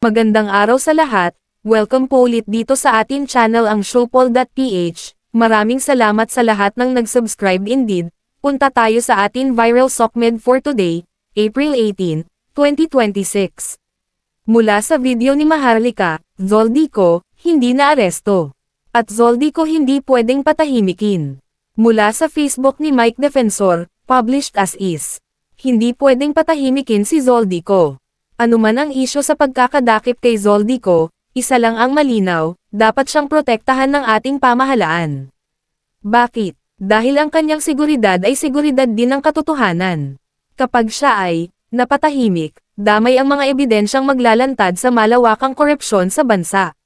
Magandang araw sa lahat, welcome po ulit dito sa atin channel ang Showpol.ph. Maraming salamat sa lahat ng nag-subscribe indeed. Punta tayo sa atin viral SOCMED for today, April 18, 2026. Mula sa video ni Maharlika, Zoldico, hindi na aresto. At Zoldico hindi pwedeng patahimikin. Mula sa Facebook ni Mike Defensor, published as is. Hindi pwedeng patahimikin si Zoldico. Ano man ang isyo sa pagkakadakip kay Zoldico, isa lang ang malinaw, dapat siyang protektahan ng ating pamahalaan. Bakit? Dahil ang kanyang seguridad ay seguridad din ng katotohanan. Kapag siya ay napatahimik, damay ang mga ebidensyang maglalantad sa malawakang korupsyon sa bansa.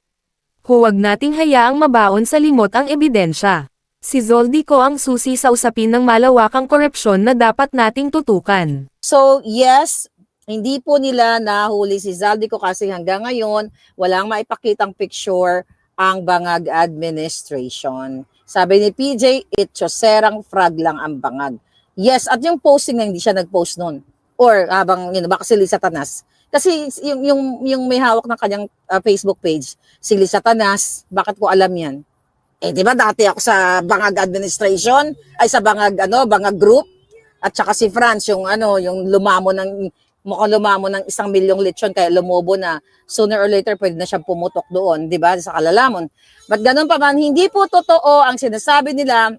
Huwag nating hayaang mabaon sa limot ang ebidensya. Si Zoldico ang susi sa usapin ng malawakang korupsyon na dapat nating tutukan. So yes, hindi po nila nahuli si Zoldico kasi hanggang ngayon walang maipakitang picture ang Bangag administration. Sabi ni PJ, itsoserang frag lang ang Bangag. Yes, at yung posting na hindi siya nag-post nun. Or habang baka si Liz Satanas. Kasi yung may hawak ng kanyang Facebook page, si Liz Satanas, bakit ko alam yan? Eh di ba dati ako sa Bangag administration, ay sa Bangag Bangag group, at saka si Franz yung mukhang lumamo ng 1 milyong lechon kaya lumobo na sooner or later pwede na siyang pumutok doon, di ba, sa Kalalamon. But ganun pa man, hindi po totoo ang sinasabi nila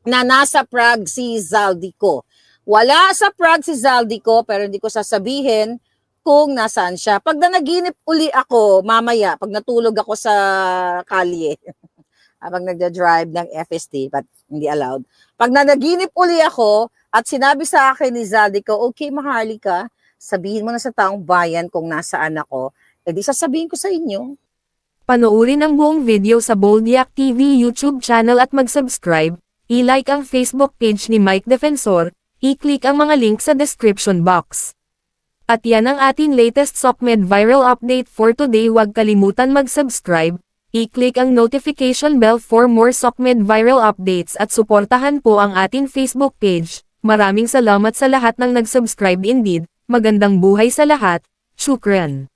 na nasa Prague si Zoldico. Wala sa Prague si Zoldico, pero hindi ko sasabihin kung nasaan siya. Pag nanaginip uli ako mamaya, pag natulog ako sa kalye, habang nagda-drive ng FST, but hindi allowed. Pag nanaginip uli ako at sinabi sa akin ni Zoldico, okay, Maharlika, sabihin mo na sa taong bayan kung nasaan ako, edi sasabihin ko sa inyo. Panoorin ang buong video sa Boldiac TV YouTube channel at mag-subscribe, i-like ang Facebook page ni Mike Defensor, i-click ang mga link sa description box. At yan ang ating latest SOCMED viral update for today. Huwag kalimutan mag-subscribe, i-click ang notification bell for more SOCMED viral updates at suportahan po ang ating Facebook page. Maraming salamat sa lahat ng nag-subscribe indeed. Magandang buhay sa lahat. Shukran.